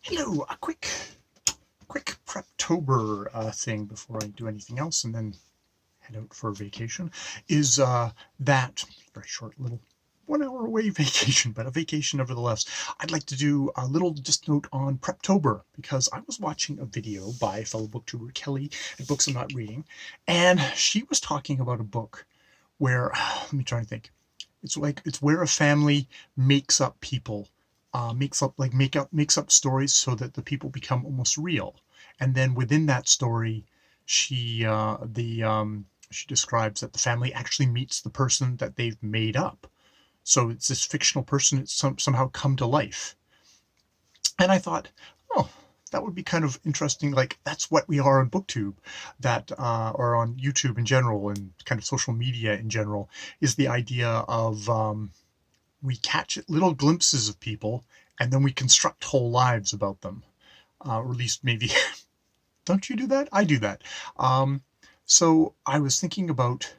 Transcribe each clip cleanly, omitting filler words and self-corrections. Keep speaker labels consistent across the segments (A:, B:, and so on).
A: Hello, a quick Prep-tober thing before I do anything else and then head out for a vacation is that very short little 1 hour away vacation, but a vacation nevertheless. I'd like to do a little just note on Prep-tober because I was watching a video by fellow booktuber Kelly at Books I'm Not Reading, and she was talking about a book where let me try and think. It's where a family makes up people, makes up stories so that the people become almost real, and then within that story, she describes that the family actually meets the person that they've made up. So it's this fictional person that's somehow come to life, and I thought, oh, that would be kind of interesting. Like that's what we are on BookTube, that or on YouTube in general, and kind of social media in general, is the idea of we catch little glimpses of people and then we construct whole lives about them, or at least maybe. Don't you do that? I do that. Um, so I was thinking about.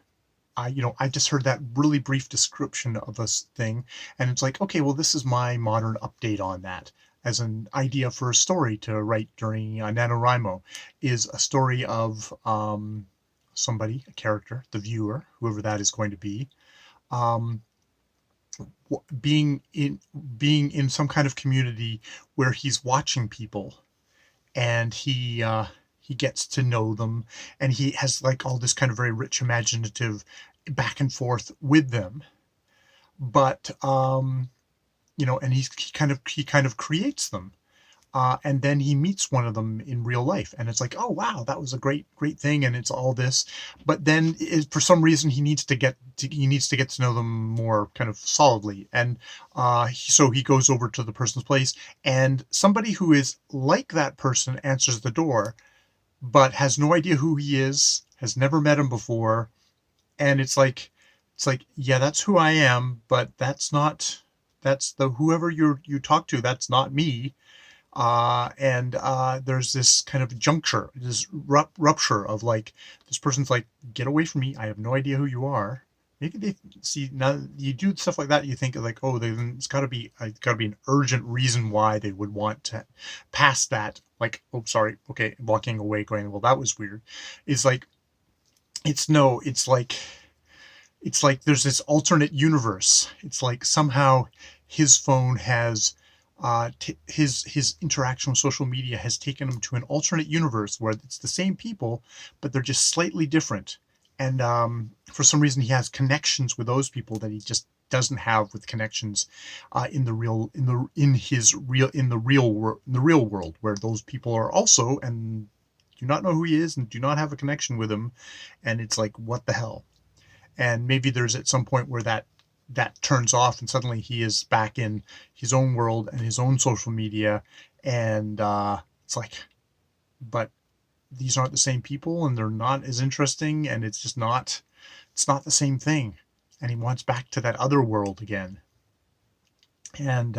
A: I just heard that really brief description of a thing, and it's like, okay, well, this is my modern update on that as an idea for a story to write during NaNoWriMo, is a story of somebody, a character, the viewer, whoever that is going to be, um, being in some kind of community where he's watching people, and he gets to know them, and he has like all this kind of very rich imaginative back and forth with them, but and he kind of creates them, and then he meets one of them in real life, and it's like, oh wow, that was a great thing, and it's all this, but then for some reason he needs to get to know them more kind of solidly, and so he goes over to the person's place, and somebody who is like that person answers the door, but has no idea who he is, has never met him before, and it's like, yeah, that's who I am, but that's the whoever you talk to, that's not me, and there's this kind of juncture, this rupture of like, this person's like, get away from me, I have no idea who you are. Maybe they see, now you do stuff like that, you think like, oh, it's got to be an urgent reason why they would want to pass that, like, oh sorry, okay, walking away going, well, that was weird. It's like, it's no it's like there's this alternate universe. It's like somehow his phone has his interaction with social media has taken him to an alternate universe where it's the same people, but they're just slightly different. And for some reason, he has connections with those people that he just doesn't have with connections in the real world, where those people are also, and do not know who he is and do not have a connection with him. And it's like, what the hell? And maybe there's at some point where that turns off, and suddenly he is back in his own world and his own social media, and it's like, but these aren't the same people, and they're not as interesting, and it's not the same thing, and he wants back to that other world again, and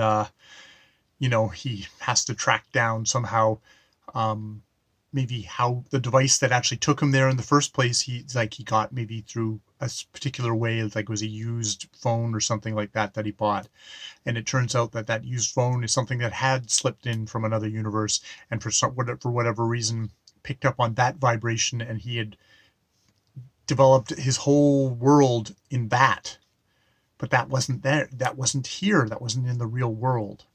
A: he has to track down somehow, um, maybe how the device that actually took him there in the first place, he got maybe through a particular way, like it was a used phone or something like that he bought, and it turns out that that used phone is something that had slipped in from another universe, and for whatever reason picked up on that vibration, and he had developed his whole world in that, but that wasn't there, that wasn't here, that wasn't in the real world.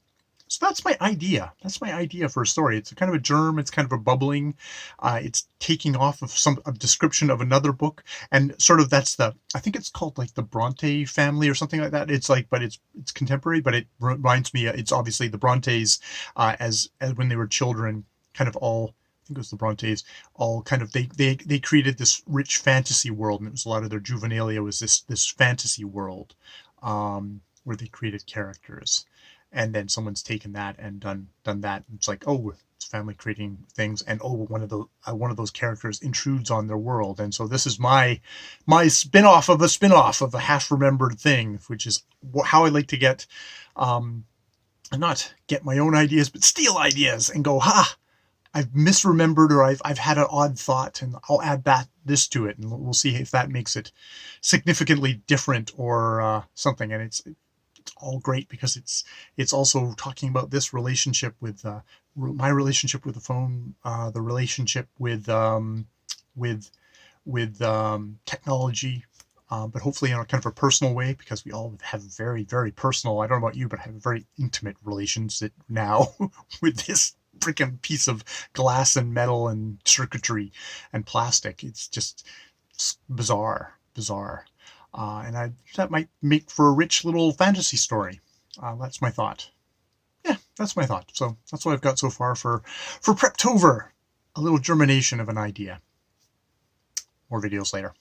A: So that's my idea. That's my idea for a story. It's a kind of a germ. It's kind of a bubbling. It's taking off of a description of another book, and sort of that's I think it's called like the Bronte family or something like that. It's like, but it's contemporary, but it reminds me. It's obviously the Brontes, as when they were children, kind of all. I think it was the Brontes, all kind of they created this rich fantasy world, and it was a lot of their juvenilia was this fantasy world, where they created characters, and then someone's taken that and done that. It's like, oh, it's family creating things, and oh, one of those characters intrudes on their world, and so this is my spin-off of a spin-off of a half remembered thing, which is how I like to get, not get my own ideas, but steal ideas and go, ha, I've misremembered, or I've had an odd thought, and I'll add this to it, and we'll see if that makes it significantly different or something. And it's all great because it's also talking about this relationship with my relationship with the phone, the relationship with technology, but hopefully in a kind of a personal way, because we all have very, very personal, I don't know about you, but I have very intimate relations that now with this freaking piece of glass and metal and circuitry and plastic. It's just bizarre. And that might make for a rich little fantasy story. That's my thought. Yeah, that's my thought. So that's what I've got so far for Preptober. A little germination of an idea. More videos later.